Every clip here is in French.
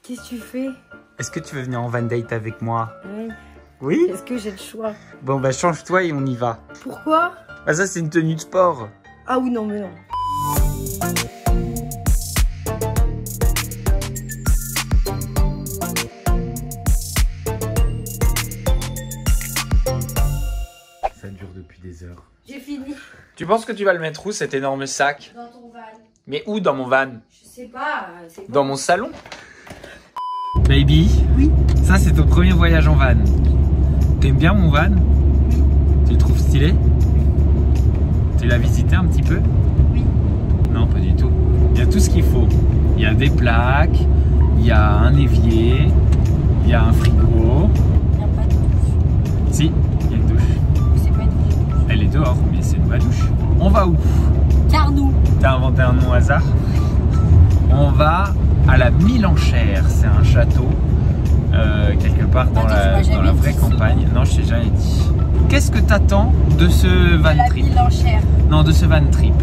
Qu'est-ce que tu fais? Est-ce que tu veux venir en van date avec moi? Oui. Oui? Est-ce que j'ai le choix? Bon bah change-toi et on y va. Pourquoi? Bah ça c'est une tenue de sport. Ah oui, non, mais non. Ça dure depuis des heures. J'ai fini. Tu penses que tu vas le mettre où cet énorme sac? Dans ton van. Mais où dans mon van? Je sais pas. Dans mon salon? Baby? Oui. Ça c'est ton premier voyage en van. T'aimes bien mon van? Tu le trouves stylé? Tu l'as visité un petit peu? Oui. Non, pas du tout. Il y a tout ce qu'il faut. Il y a des plaques, il y a un évier, il y a un frigo. Il n'y a pas de douche. Si, il y a une douche. C'est pas une douche. Elle est dehors, mais c'est une vraie douche. On va où? Carnou. T'as inventé un nom au hasard? On va à la Milanchère. C'est un château quelque part dans la vraie campagne. Non, je t'ai jamais dit. Qu'est-ce que t'attends de ce van trip? La Milanchère. Non, de ce van trip.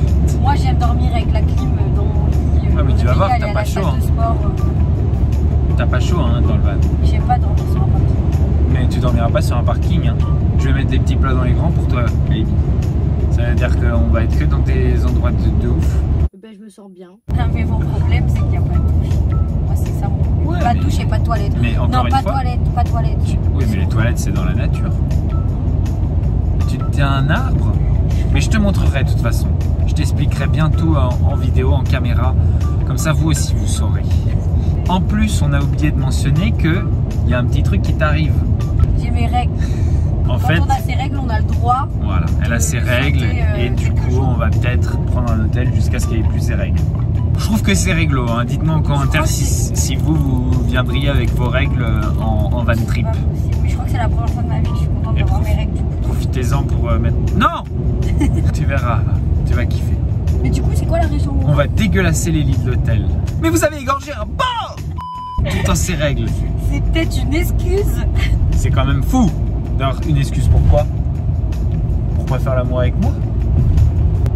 Moi, j'aime dormir avec la clim dans mon lit. Ouais, mais tu vas voir, t'as pas chaud. T'as pas chaud hein, dans le van. J'aime pas dormir sur un parking. Mais tu dormiras pas sur un parking. Hein. Je vais mettre des petits plats dans les grands pour toi, baby. Ça veut dire qu'on va être que dans des endroits de ouf. Ben, je me sens bien. Mais mon problème, c'est qu'il n'y a pas de douche. Moi, c'est ça. Ouais, pas de douche et pas de toilette. Mais encore non, pas de toilette, pas de toilette. Oui, mais les toilettes, c'est dans la nature. T'es un arbre. Mais je te montrerai de toute façon. Je t'expliquerai bientôt en vidéo, en caméra. Comme ça, vous aussi, vous saurez. En plus, on a oublié de mentionner qu'il y a un petit truc qui t'arrive. J'ai mes règles. En Quand fait, on a ses règles, on a le droit. Voilà, elle a ses règles et du coup, on va peut-être prendre un hôtel jusqu'à ce qu'elle ait plus ses règles. Je trouve que c'est réglo. Hein. Dites-moi en commentaire si vous viendriez avec vos règles en van trip. Mais je crois que c'est la première fois de ma vie que je suis contente d'avoir mes règles. Profitez-en pour mettre... Non. Tu verras, là. Tu vas kiffer. Mais du coup, c'est quoi la raison? On va dégueulasser les lits de l'hôtel. Mais vous avez égorgé un porc tout en ses règles. C'est peut-être une excuse. C'est quand même fou. D'ailleurs, une excuse pourquoi? Pourquoi faire l'amour avec moi?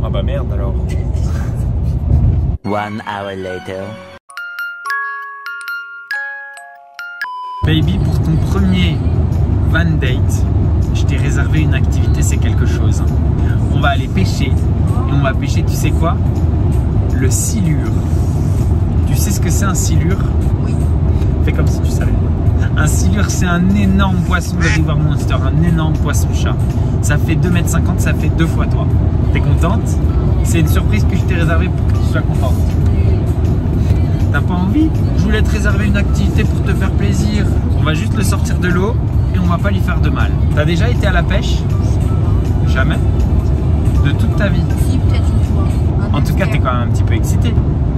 Ah bah merde alors. 1 hour later. Baby, pour ton premier van date, je t'ai réservé une activité, c'est quelque chose. On va aller pêcher. Et on va pêcher, tu sais quoi? Le silure. Tu sais ce que c'est un silure? Oui. Fais comme si tu savais. Un silure, c'est un énorme poisson de River Monster, un énorme poisson-chat. Ça fait 2,50 m, ça fait 2 fois toi. T'es contente? C'est une surprise que je t'ai réservée pour que tu sois contente. T'as pas envie? Je voulais te réserver une activité pour te faire plaisir. On va juste le sortir de l'eau et on va pas lui faire de mal. T'as déjà été à la pêche? Jamais? De toute ta vie? Si, peut-être une fois. En tout cas, t'es quand même un petit peu excitée.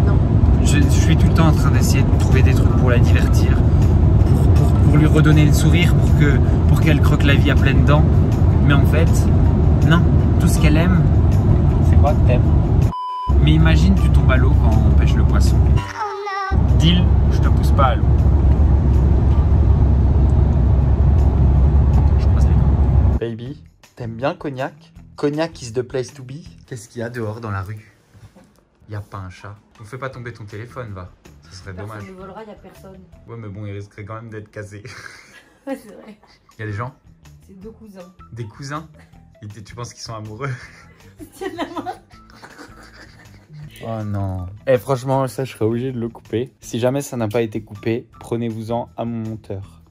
Non. Je suis tout le temps en train d'essayer de trouver des trucs pour la divertir, pour lui redonner le sourire, pour qu'elle croque la vie à pleines dents. Mais en fait, non. Tout ce qu'elle aime, c'est quoi que t'aimes? Mais imagine, tu tombes à l'eau quand on pêche le poisson. Deal, je te pousse pas à l'eau. Je croise les doigts. Baby, t'aimes bien Cognac? Cognac is the place to be. Qu'est-ce qu'il y a dehors dans la rue? Il n'y a pas un chat. Ne fais pas tomber ton téléphone, va. Ce serait dommage. Personne ne volera, il n'y a personne. Ouais, mais bon, il risquerait quand même d'être cassé. Ouais, c'est vrai. Il y a des gens? C'est 2 cousins. Des cousins? Et tu penses qu'ils sont amoureux? Tiens de la main. Oh non. Eh, franchement, ça, je serais obligé de le couper. Si jamais ça n'a pas été coupé, prenez-vous-en à mon monteur.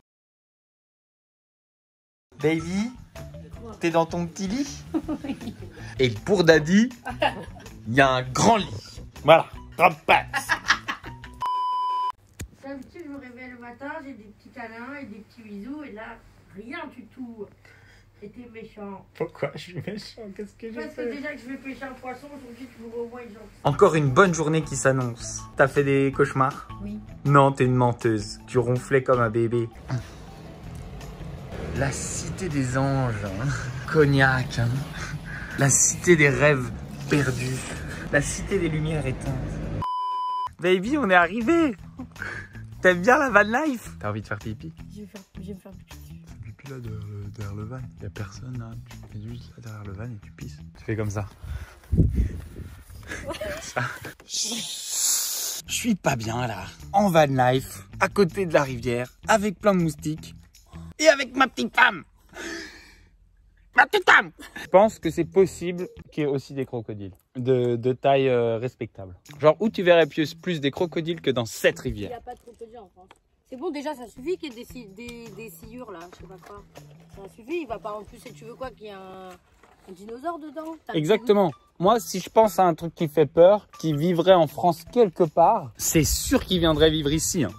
Baby, t'es dans ton petit lit? Et pour Daddy, il y a un grand lit. Voilà, grande patte. D'habitude, je me réveille le matin, j'ai des petits câlins et des petits bisous, et là, rien du tout. C'était méchant. Pourquoi je suis méchant? Qu'est-ce que j'ai Parce que déjà que je vais pêcher un poisson, aujourd'hui, tu me revois une jambe. Encore une bonne journée qui s'annonce. T'as fait des cauchemars? Oui. Non, t'es une menteuse. Tu ronflais comme un bébé. La cité des anges. Hein. Cognac. Hein. La cité des rêves perdus. La cité des lumières éteintes. Baby, on est arrivé. T'aimes bien la van life? T'as envie de faire pipi? Je vais me faire pipi. Pipi là derrière le van. Y'a personne là. Tu fais juste là derrière le van et tu pisses. Tu fais comme ça. Ça. Je suis pas bien là, en van life, à côté de la rivière, avec plein de moustiques et avec ma petite femme. Ma petite femme. Je pense que c'est possible qu'il y ait aussi des crocodiles de taille respectable. Genre où tu verrais plus des crocodiles que dans cette Il rivière. n'y a pas de crocodile en France. C'est bon, déjà, ça suffit qu'il y ait des sciures là, je sais pas quoi. Ça suffit, il va pas en plus. Et tu veux quoi, qu'il y ait un dinosaure dedans? Exactement. Moi, si je pense à un truc qui fait peur, qui vivrait en France quelque part, c'est sûr qu'il viendrait vivre ici. Hein.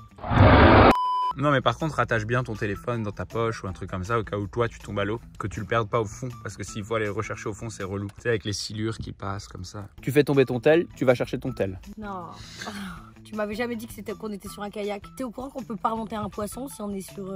Non, mais par contre, attache bien ton téléphone dans ta poche ou un truc comme ça, au cas où toi, tu tombes à l'eau, que tu le perdes pas au fond. Parce que s'il faut aller le rechercher au fond, c'est relou. Tu sais, avec les silures qui passent comme ça. Tu fais tomber ton tel, tu vas chercher ton tel. Non. Tu m'avais jamais dit qu'on était sur un kayak. T'es au courant qu'on peut pas remonter un poisson si on est sur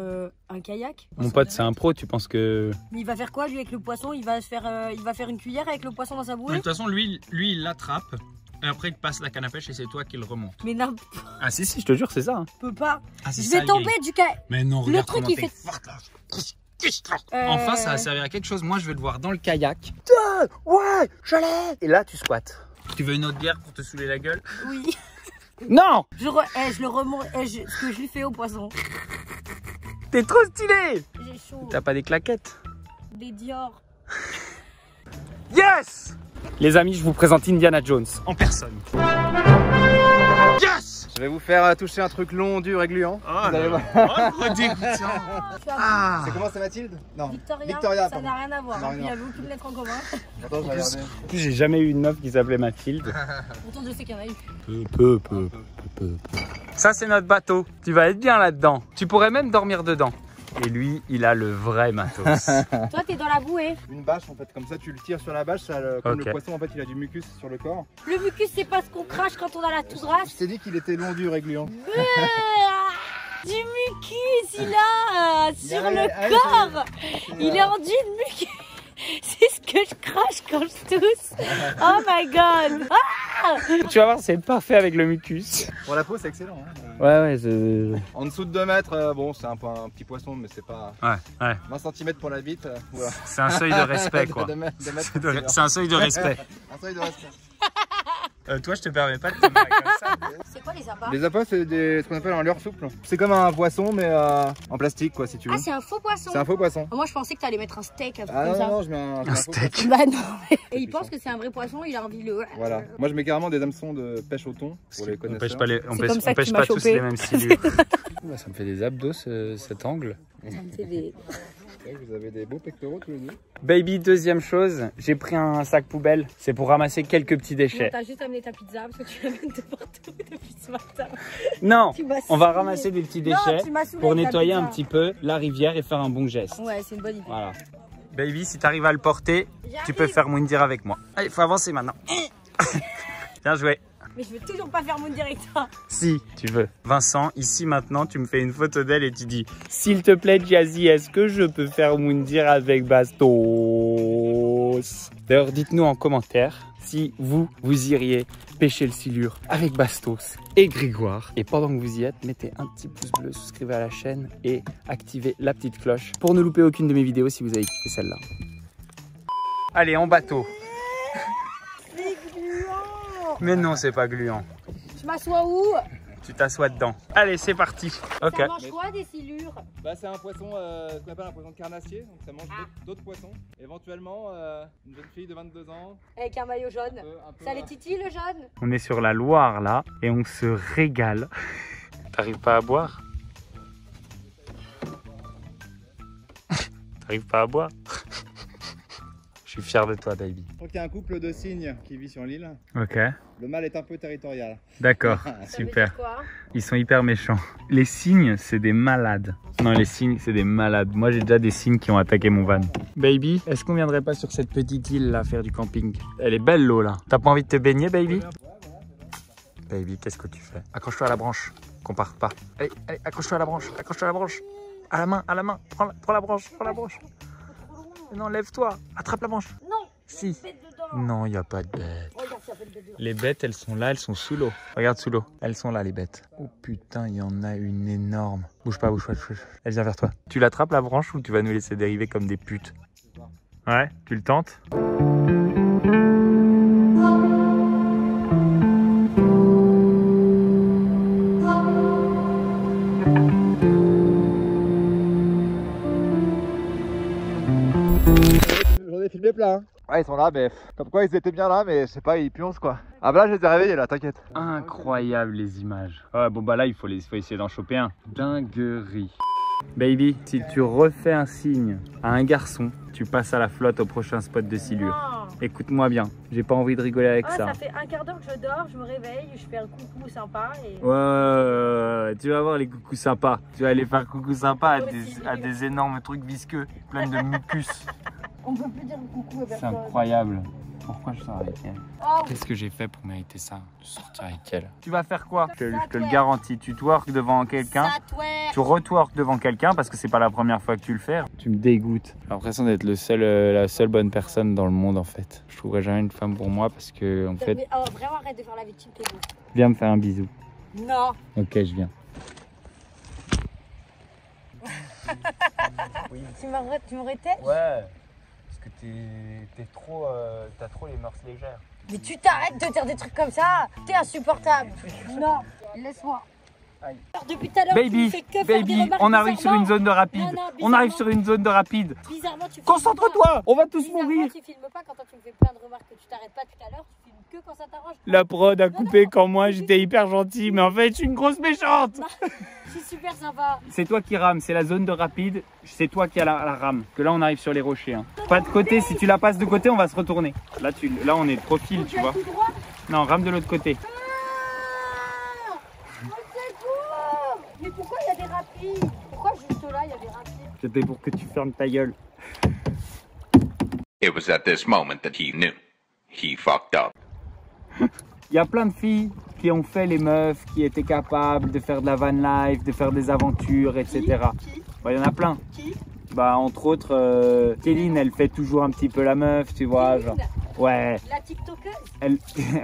un kayak? Mon pote, c'est un pro, tu penses que... Mais il va faire quoi, lui, avec le poisson? Il va faire une cuillère avec le poisson dans sa bouée? De toute façon, lui il l'attrape. Et après, il te passe la canne à pêche et c'est toi qui le remonte. Mais non, Ah si, je te jure, c'est ça. Hein. je peux pas. Ah, c'est Je ça, vais tomber du kayak. Mais non, Le regarde truc, comment il t'es fait- forte, là. Enfin, ça va servir à quelque chose. Moi, je vais le voir dans le kayak. Ouais, je l'ai. Et là, tu squattes. Tu veux une autre bière pour te saouler la gueule? Oui. Non. Je le remonte. Ce que je lui fais au poisson. T'es trop stylé. J'ai chaud. T'as pas des claquettes? Des Dior. Yes. Les amis, je vous présente Indiana Jones en personne. Yes. Je vais vous faire toucher un truc long, dur et gluant. Oh, Vous allez voir. dégoûtant. Ah. C'est comment, c'est Mathilde? Non. Victoria, ça pardon. n'a rien à voir. Ça n'a Il y rien. a beaucoup de lettres en commun. Attends, je vais regarder. En plus, j'ai jamais eu une meuf qui s'appelait Mathilde. Pourtant, je sais qu'il y en a eu. Peu. Ça, c'est notre bateau. Tu vas être bien là-dedans. Tu pourrais même dormir dedans. Et lui, il a le vrai matos. Toi, t'es dans la bouée. Une bâche en fait, comme ça tu le tires sur la bâche, comme Ok. le poisson en fait il a du mucus sur le corps. Le mucus, c'est pas ce qu'on crache quand on a la toux Je grasse. t'ai dit qu'il était long, dur et gluant. Du mucus, il a sur Allez, le allez, corps. Il est enduit de mucus. C'est ce que je crache quand je tousse. Oh my god. Tu vas voir, c'est parfait avec le mucus. Pour la peau c'est excellent. Hein. Ouais, c'est... En dessous de 2 mètres, bon c'est un petit poisson mais c'est pas... Ouais. 20 cm pour la bite, voilà. C'est un seuil de respect, quoi. Deux mètres, C'est un seuil de respect. un seuil de respect. Toi, je te permets pas de te marrer comme ça. C'est quoi les appâts? Les appâts c'est ce qu'on appelle un leurre souple. C'est comme un poisson mais en plastique quoi si tu veux. Ah, c'est un faux poisson. C'est un faux poisson. Moi, je pensais que t'allais mettre un steak, un truc Ah comme non, ça. non, je mets un faux poisson. Bah non. Et il pense que c'est un vrai poisson, il a envie de le... Voilà. Moi je mets carrément des hameçons de pêche au thon pour les On connaisseurs. pêche pas, comme ça que tu m'as pas tous chopé. les mêmes silures. Ça me fait des abdos cet angle. C'est des... Vous avez des beaux pectoraux tous les deux. Baby, deuxième chose, j'ai pris un sac poubelle. C'est pour ramasser quelques petits déchets. T'as juste amené ta pizza parce que tu l'amènes de partout depuis ce matin. Non, Tu m'as on va saoulé. ramasser des petits Non, déchets tu m'as saoulé pour avec ta nettoyer un pizza. petit peu la rivière et faire un bon geste. Ouais, c'est une bonne idée. Voilà. Baby, si t'arrives à le porter, tu peux faire Moundir avec moi. Allez, faut avancer maintenant. Bien joué. Mais je veux toujours pas faire mon directeur. Si, tu veux. Vincent, ici maintenant, tu me fais une photo d'elle et tu dis « S'il te plaît, Jazzy, est-ce que je peux faire Moundir avec Bastos ?» D'ailleurs, dites-nous en commentaire si vous iriez pêcher le silure avec Bastos et Grégoire. Et pendant que vous y êtes, mettez un petit pouce bleu, souscrivez à la chaîne et activez la petite cloche pour ne louper aucune de mes vidéos si vous avez kiffé celle-là. Allez, en bateau. C'est gluant. Mais non, c'est pas gluant. Je m'assois où? Tu t'assois dedans. Allez, c'est parti. Ok. Ça mange quoi des silures? Bah c'est un poisson, ce qu'on appelle un poisson carnassier, donc ça mange d'autres poissons. Éventuellement, une jeune fille de 22 ans. Avec un maillot jaune. Un peu, Ça les titille le jaune? On est sur la Loire là et on se régale. T'arrives pas à boire? T'arrives pas à boire? Je suis fier de toi, baby. Je crois qu'il y a un couple de cygnes qui vit sur l'île. Ok, Le mâle est un peu territorial. d'accord, Ça veut super. dire quoi? Ils sont hyper méchants. Les cygnes, c'est des malades. Non, les cygnes, c'est des malades. Moi, j'ai déjà des cygnes qui ont attaqué mon van. Baby, est-ce qu'on viendrait pas sur cette petite île là faire du camping? Elle est belle l'eau là. T'as pas envie de te baigner, baby? Baby, qu'est-ce que tu fais? Accroche-toi à la branche, qu'on parte pas. Allez, allez, accroche-toi à la branche, accroche-toi à la branche. À la main, prends la branche, prends la branche. Non, lève-toi, attrape la branche. Non. Si. Bête dedans. Non, il n'y a pas de bête. Regarde, ça fait le bête dedans. Les bêtes, elles sont là, elles sont sous l'eau. Regarde sous l'eau. Elles sont là, les bêtes. Oh putain, il y en a une énorme. Bouge pas, bouge pas. Elle vient vers toi. Tu l'attrapes la branche ou tu vas nous laisser dériver comme des putes? Ouais, tu le tentes? J'en ai filmé plein. Ouais, ils sont là, mais comme quoi ils étaient bien là, mais je sais pas, ils pioncent quoi. Ah bah là, je les ai réveillés là, t'inquiète. Incroyable les images. Ouais, bon bah là, il faut essayer d'en choper un. Dinguerie. Baby, si tu refais un signe à un garçon, tu passes à la flotte au prochain spot de silure. Écoute-moi bien, j'ai pas envie de rigoler avec ça. Ça fait un quart d'heure que je dors, je me réveille, je fais un coucou sympa et... Ouais, tu vas voir les coucous sympas. Tu vas aller faire coucou sympa à des énormes trucs visqueux, pleins de mucus. On peut plus dire coucou à personne. C'est incroyable. Pourquoi je sors avec elle? Oh. Qu'est-ce que j'ai fait pour mériter ça? De sortir avec elle. Tu vas faire quoi? Je te le garantis. Tu twerk devant quelqu'un. Tu retwerk devant quelqu'un parce que c'est pas la première fois que tu le fais. Tu me dégoûtes. J'ai l'impression d'être la seule bonne personne dans le monde en fait. Je trouverai jamais une femme pour moi parce que en fait. Mais, vraiment arrête de faire la victime, t'es beau. Viens me faire un bisou. Non. Ok, je viens. Oui. Tu m'aurais tête? Ouais. Parce que t'as trop les mœurs légères. Mais tu t'arrêtes de dire des trucs comme ça. T'es insupportable. Non, laisse-moi. Depuis tout à l'heure, Baby, on arrive sur une zone de rapide. On arrive sur une zone de rapide. Bizarrement, tu filmes. Concentre-toi, on va tous mourir. Tu filmes pas quand tu me fais plein de remarques que tu t'arrêtes pas tout à l'heure. Tu filmes que quand ça t'arrange. La prod a coupé quand moi j'étais hyper gentil, mais en fait je suis une grosse méchante. Je suis super sympa. C'est toi qui rame, c'est la zone de rapide. C'est toi qui as la rame. Que là on arrive sur les rochers. Hein. Pas de côté, si tu la passes de côté, on va se retourner. Là on est de profil, tu vois. Non, rame de l'autre côté. Mais pourquoi il y a des rapides? Pourquoi juste là il y a des rapides? C'était pour que tu fermes ta gueule. It was at this moment that he knew. He fucked up. Il y a plein de filles qui ont fait les meufs, qui étaient capables de faire de la van life, de faire des aventures, etc. Bah, il y en a plein. Qui? Bah, entre autres, Kéline, elle fait toujours un petit peu la meuf, tu vois. Genre. Ouais. La TikTokeuse?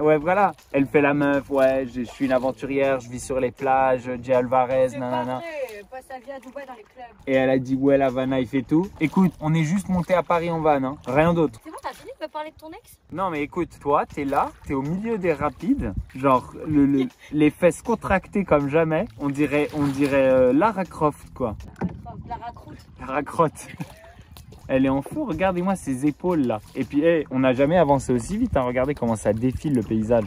Ouais, voilà. Elle fait la meuf, ouais, je suis une aventurière, je vis sur les plages, Jay Alvarez, nanana. Pas sa vie à Dubaï dans les clubs. Et elle a dit, ouais, la van life et tout. Écoute, on est juste monté à Paris en van, hein. Rien d'autre. C'est bon, t'as fini de me parler de ton ex? Non, mais écoute, toi, t'es là, t'es au milieu des rapides, genre les fesses contractées comme jamais. On dirait Lara Croft, quoi. Lara Croft. Lara Croft. Elle est en feu, regardez-moi ses épaules là. Et puis, on n'a jamais avancé aussi vite, hein. Regardez comment ça défile le paysage.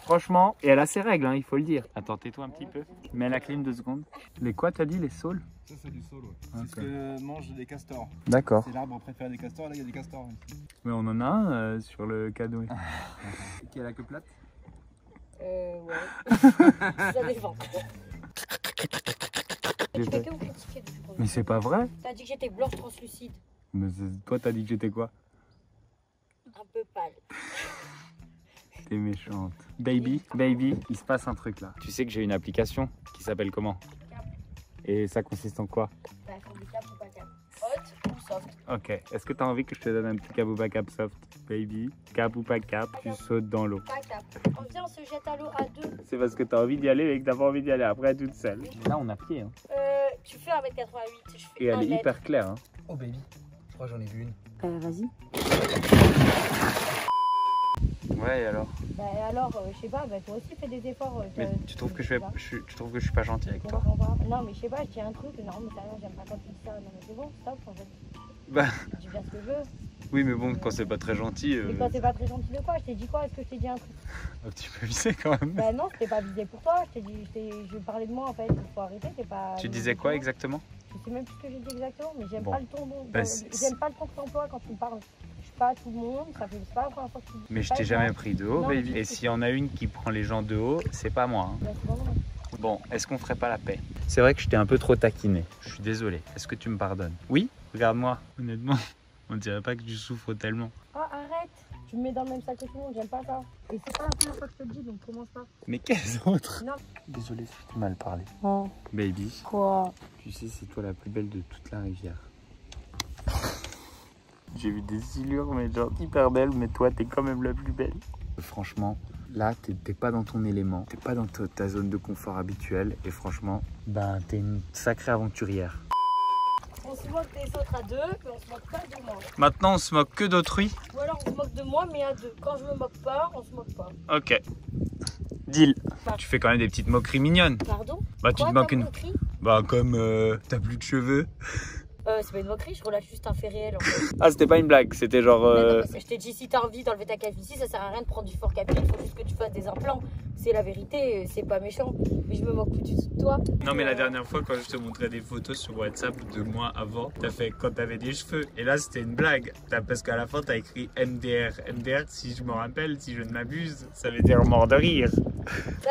Franchement, et elle a ses règles, hein, il faut le dire. Attends, tais-toi un petit peu. Mets la clim 2 secondes. Les quoi, t'as dit, les saules? Ça, c'est du saule, ouais. Okay. C'est ce que mangent les castors. D'accord. C'est l'arbre préféré des castors, là, il y a des castors. Mais on en a un sur le canoë. Qui a la queue plate? Ouais. Ça dépend. Tu fais que me critiquer depuis qu'on Mais c'est pas vrai. T'as dit que j'étais blanche translucide. Mais toi, t'as dit que j'étais quoi? Un peu pâle. T'es méchante. Baby, il se passe un truc là. Tu sais que j'ai une application qui s'appelle comment? Cap. Et ça consiste en quoi? Bah, faut du cap ou pas cap. Hot ou soft. Ok. Est-ce que t'as envie que je te donne un petit cap ou pas cap soft? Baby, cap ou pas cap, tu sautes dans l'eau. Pas cap. Viens, on se jette à l'eau à deux. C'est parce que t'as envie d'y aller et que t'as pas envie d'y aller après toute seule. Là, on a pied. Hein. Tu fais 1m88. Je fais Et elle 1 est mètre. hyper claire. Hein. Oh baby, je crois que j'en ai vu une. Vas-y. Ouais, alors. Bah alors, je sais pas, bah toi aussi fais des efforts. Mais tu trouves que je suis pas gentil avec toi? Non, mais je sais pas, je dis un truc. Non, mais ça, j'aime pas quand tu dis ça. Non, mais c'est bon, stop en fait. Bah. Je dis bien ce que je veux. Oui, mais bon, quand c'est pas très gentil. Mais quand c'est pas très gentil de quoi? Je t'ai dit quoi? Est-ce que je t'ai dit un truc? Un petit peu visé quand même. Bah non, je t'ai pas visé pour toi. Je parlais de moi en fait. Il faut arrêter. T'es pas. Tu disais quoi exactement? Je sais même plus ce que j'ai dit exactement, mais j'aime Bon. pas le ton. Bah, j'aime pas le ton que t'emploies quand tu me parles. Je suis pas tout le monde. Ça fait c'est pas la première fois que tu dis. Mais je t'ai jamais pris de haut, Non, baby. mais Et s'il y en a une qui prend les gens de haut, c'est pas moi. Hein. Bah, c'est pas vrai. Bon, est-ce qu'on ferait pas la paix? C'est vrai que je t'ai un peu trop taquiné. Je suis désolé. Est-ce que tu me pardonnes? Oui? Regarde-moi. Honnêtement, on dirait pas que tu souffres tellement. Oh, arrête! Tu me mets dans le même sac que tout le monde, j'aime pas ça. Et c'est pas la première fois que je te le dis, donc commence pas. Mais quels autres? Non. Désolé si je t'ai mal parlé. Oh. Baby, Quoi? tu sais, c'est toi la plus belle de toute la rivière. J'ai vu des silures, mais genre hyper belles, mais toi, t'es quand même la plus belle. Franchement, là, t'es pas dans ton élément, t'es pas dans ta zone de confort habituelle, et franchement, ben, t'es une sacrée aventurière. On se moque des autres à deux, mais on se moque pas de moi. Maintenant, on se moque que d'autrui? Ou alors on se moque de moi, mais à deux. Quand je me moque pas, on se moque pas. Ok. Deal. Tu fais quand même des petites moqueries mignonnes. Pardon? Bah, tu Quoi, te moques t'as une... moquerie? Bah comme t'as plus de cheveux. C'est pas une moquerie, je relâche juste un fait réel en fait. Ah c'était pas une blague, c'était genre... Non, je t'ai dit, si t'as envie d'enlever ta calvitie, ça sert à rien de prendre du fort capillaire, il faut juste que tu fasses des implants. C'est la vérité, c'est pas méchant. Mais je me moque plus du tout de toi. Non mais la dernière fois quand je te montrais des photos sur WhatsApp de moi avant, t'as fait quand t'avais des cheveux. Et là c'était une blague, parce qu'à la fin t'as écrit MDR. MDR, si je me rappelle, si je ne m'abuse, ça veut dire mort de rire.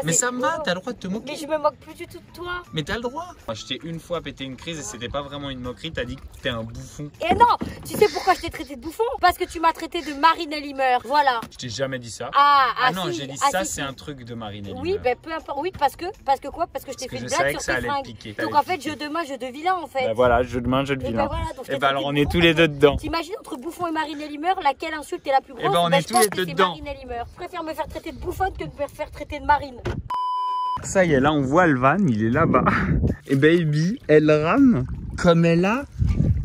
Mais ça me va, t'as le droit de te moquer. Mais je me moque plus du tout de toi. Mais t'as le droit. Moi, je t'ai une fois pété une crise et c'était pas vraiment une moquerie, t'as dit que t'es un bouffon. Et non, tu sais pourquoi je t'ai traité de bouffon? Parce que tu m'as traité de Marine Ellimer, voilà. Je t'ai jamais dit ça. Ah non, si, j'ai dit ça, c'est un truc de Marine Ellimer. Oui, ben peu importe, oui, parce que quoi? Parce que je t'ai fait une blague sur tes fringues. Donc en fait, jeu de main, jeu de vilain en fait. Bah voilà, jeu de main, jeu de Et vilain. ben voilà, donc et bah alors on est tous les deux dedans. T'imagines entre bouffon et Marine Ellimer, laquelle insulte est la plus grosse? Et ben on est tous les deux dedans. Marine Ellimer. Je préfère me faire traiter de bouffonne que de me faire traiter de Marine. Ça y est, là on voit le van, il est là-bas. Et baby, elle rame comme elle a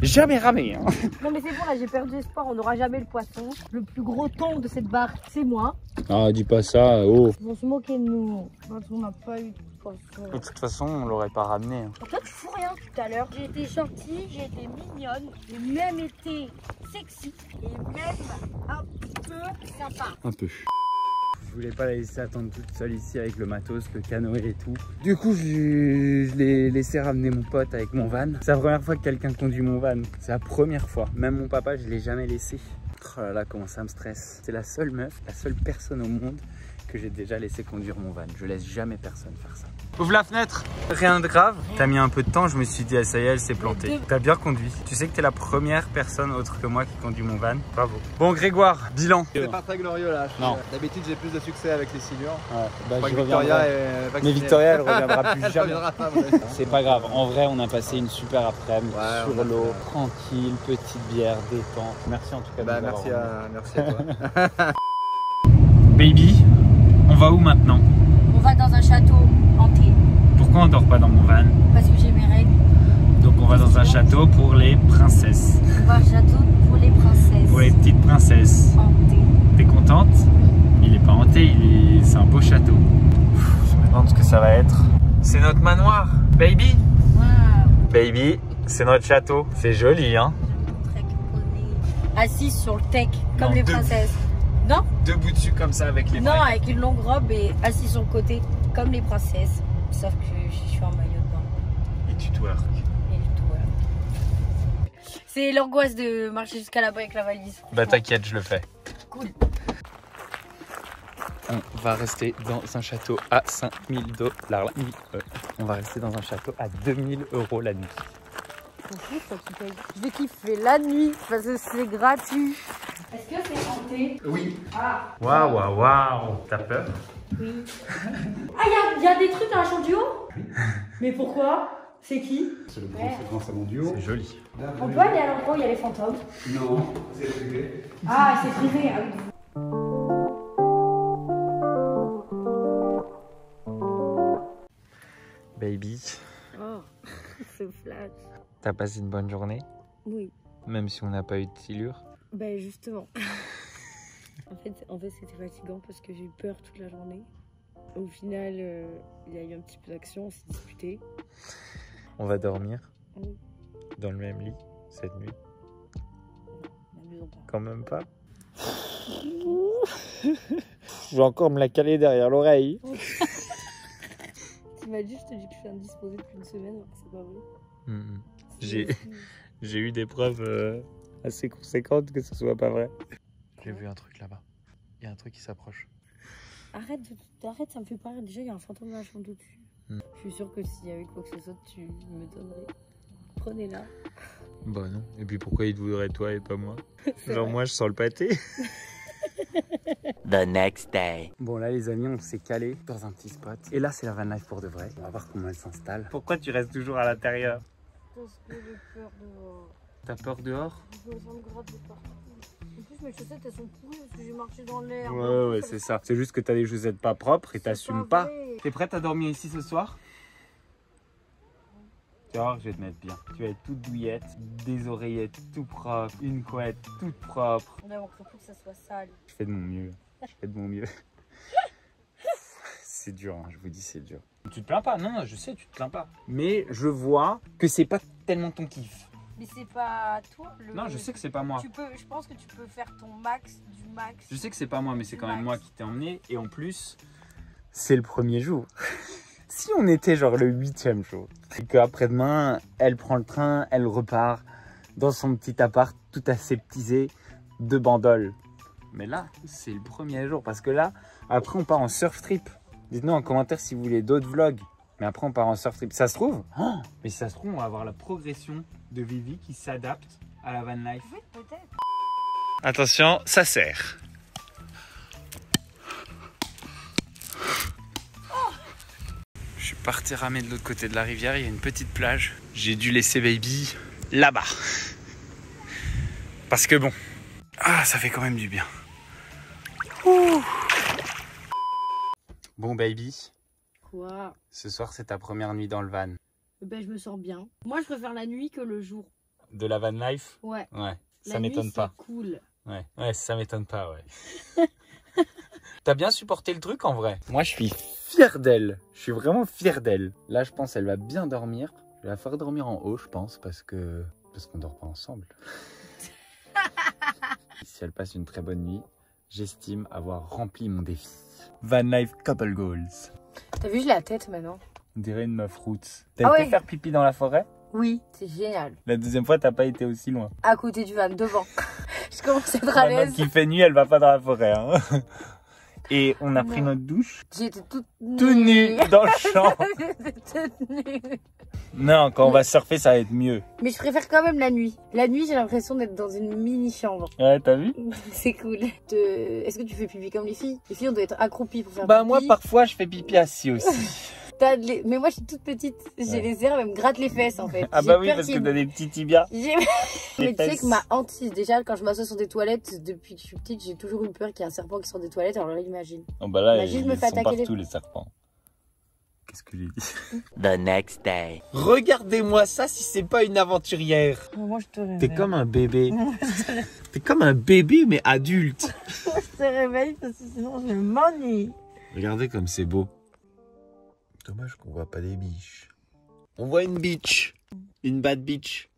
jamais ramé. Hein. Non mais c'est bon, là j'ai perdu espoir, on n'aura jamais le poisson. Le plus gros thon de cette barque, c'est moi. Ah, dis pas ça, oh. Ils vont se moquer de nous. On n'a pas eu de poisson. De toute façon, on l'aurait pas ramené. Hein. Toi tu fous rien tout à l'heure. J'ai été gentille, j'ai été mignonne, j'ai même été sexy et même un peu sympa. Un peu. Je voulais pas la laisser attendre toute seule ici avec le matos, le canoë et tout. Du coup, je l'ai laissé ramener mon pote avec mon van. C'est la première fois que quelqu'un conduit mon van. C'est la première fois. Même mon papa, je l'ai jamais laissé. Oh là là, comment ça me stresse. C'est la seule meuf, la seule personne au monde que j'ai déjà laissé conduire mon van. Je laisse jamais personne faire ça. Ouvre la fenêtre. Rien de grave. T'as mis un peu de temps, je me suis dit, ah, ça y est, elle s'est plantée. T'as bien conduit. Tu sais que t'es la première personne autre que moi qui conduit mon van. Bravo. Bon, Grégoire, bilan. C'est pas très glorieux là. Non. D'habitude, j'ai plus de succès avec les silures. Ouais, bah, je crois que Victoria est vaccinée. Mais Victoria, elle reviendra plus Elle jamais. reviendra pas, C'est pas grave. En vrai, on a passé une super après-midi sur l'eau, tranquille, petite bière, détente. Merci en tout cas. Bah, merci à toi. Baby, on va où maintenant? On va dans un château hanté. Pourquoi on dort pas dans mon van? Parce que j'ai mes règles. Donc on va dans un château pour les princesses. On va au château pour les princesses. Pour les petites princesses. Hanté. T'es contente? Il est pas hanté, c'est un beau château. Je me demande ce que ça va être. C'est notre manoir, baby. Wow. Baby, c'est notre château. C'est joli, hein? Assise sur le tech, comme Non, les debout. princesses. Non? Debout dessus comme ça avec les Non, bras. avec une longue robe et assise sur le côté, comme les princesses. Sauf que je suis en maillot de bain. Et tu twerk. Et tout, voilà. C'est l'angoisse de marcher jusqu'à là-bas avec la valise. Bah t'inquiète, je le fais. Cool. On va rester dans un château à 5000 $ la nuit. On va rester dans un château à 2000 € la nuit. Je vais kiffer la nuit parce que c'est gratuit. Est-ce que c'est hanté? Oui. Ah. Waouh, waouh, waouh. T'as peur? Oui. Ah, il y a des trucs dans la chambre du haut? Mais pourquoi? C'est qui? C'est le grand salon du haut. C'est joli. On peut aller à l'endroit où il y a les fantômes? Non, c'est privé. Ah, c'est privé. Ah oui. Baby, Oh, ce flash. t'as passé une bonne journée? Oui. Même si on n'a pas eu de silure? Ben justement. en fait c'était fatigant parce que j'ai eu peur toute la journée. Au final, il y a eu un petit peu d'action, on s'est disputé. On va dormir Oui. dans le même lit cette nuit? N'abusons pas. Quand même pas. Je vais encore me la caler derrière l'oreille. Tu m'as dit, je te dis que je suis indisposée depuis une semaine, c'est pas vrai. J'ai eu des preuves assez conséquentes que ce soit pas vrai. J'ai vu un truc là-bas. Il y a un truc qui s'approche. Arrête, ça me fait pas rire. Déjà, il y a un fantôme dans la chambre d'au-dessus. Je suis sûre que s'il y avait quoi que ce soit, tu me donnerais. Prenez-la. Bah non. Et puis pourquoi il te voudrait toi et pas moi? Genre vrai. moi je sens le pâté. The next day. Bon là les amis, on s'est calé dans un petit spot. Et là c'est la van life pour de vrai. On va voir comment elle s'installe. Pourquoi tu restes toujours à l'intérieur? Parce que j'ai peur dehors. T'as peur dehors? Je me sens grave de partout. En plus, mes chaussettes, elles sont pourries parce que j'ai marché dans l'air. Ouais, c'est ça. C'est juste que t'as des chaussettes pas propres et t'assumes pas. T'es prête à dormir ici ce soir? Tu vas voir, je vais te mettre bien. Tu vas être toute douillette, des oreillettes tout propres, une couette toute propre. On aimerait surtout que ça soit sale. Je fais de mon mieux. Je fais de mon mieux. C'est dur, hein, je vous dis, c'est dur. Tu te plains pas, non, je sais, tu te plains pas. Mais je vois que c'est pas tellement ton kiff. Mais c'est pas toi le... Non, je sais que c'est pas moi. Je pense que tu peux faire ton max du max. Je sais que c'est pas moi, mais c'est quand même Max. moi qui t'ai emmené. Et en plus, c'est le premier jour. Si on était genre le 8e jour, et qu'après-demain, elle prend le train, elle repart dans son petit appart tout aseptisé de bandoles. Mais là, c'est le premier jour parce que là, après, on part en surf trip. Dites-nous en commentaire si vous voulez d'autres vlogs. Mais après, on part en surf trip. Ça se trouve, mais si ça se trouve, on va avoir la progression de Vivi qui s'adapte à la van life. Oui, peut-être. Attention, ça sert. Je suis parti ramer de l'autre côté de la rivière, il y a une petite plage. J'ai dû laisser Baby là-bas. Parce que bon, ça fait quand même du bien. Ouh. Bon Baby, Quoi? ce soir c'est ta première nuit dans le van. Ben, je me sens bien. Moi, je préfère la nuit que le jour. De la van life? Ouais. Ouais, ça La nuit, m'étonne pas. c'est cool. Ouais, ça m'étonne pas, ouais. T'as bien supporté le truc en vrai. Moi, je suis fier d'elle. Je suis vraiment fier d'elle. Là, je pense qu'elle va bien dormir. Je vais la faire dormir en haut, je pense, parce qu'on dort pas ensemble. Si elle passe une très bonne nuit, j'estime avoir rempli mon défi. Van Life Couple Goals. T'as vu, j'ai la tête maintenant. On dirait une meuf roots. T'as été faire pipi dans la forêt? Oui, c'est génial. La deuxième fois, t'as pas été aussi loin. À côté du van, devant. Je commence à être à Maintenant l'aise. qu'il fait nuit, elle va pas dans la forêt. Hein. Et on a pris notre douche. J'étais toute Tout nu dans le champ. J'étais toute nue. Non, quand on va surfer, ça va être mieux. Mais je préfère quand même la nuit. La nuit, j'ai l'impression d'être dans une mini-chambre. Ouais, t'as vu? C'est cool. Est-ce que tu fais pipi comme les filles? Les filles, on doit être accroupies pour faire Bah pipi. moi, parfois, je fais pipi assis aussi. Mais moi, je suis toute petite. J'ai les airs, elle me gratte les fesses, en fait. Ah J'ai bah oui, peur parce qu'il- que t'as des petits tibias. Mais tu sais fesses. que ma hantise, déjà, quand je m'assois sur des toilettes, depuis que je suis petite, j'ai toujours eu peur qu'il y ait un serpent qui sort des toilettes. Alors là, imagine. Oh bah là, Imagine, ils je me fais sont attaquer partout, les- les serpents. Qu'est-ce que j'ai dit? The next day. Regardez-moi ça si c'est pas une aventurière. Moi, je te réveille. T'es comme un bébé. T'es comme un bébé, mais adulte. Je te réveille parce que sinon, je m'ennuie. Regardez comme c'est beau. Dommage qu'on voit pas des biches. On voit une bitch. Une bad bitch.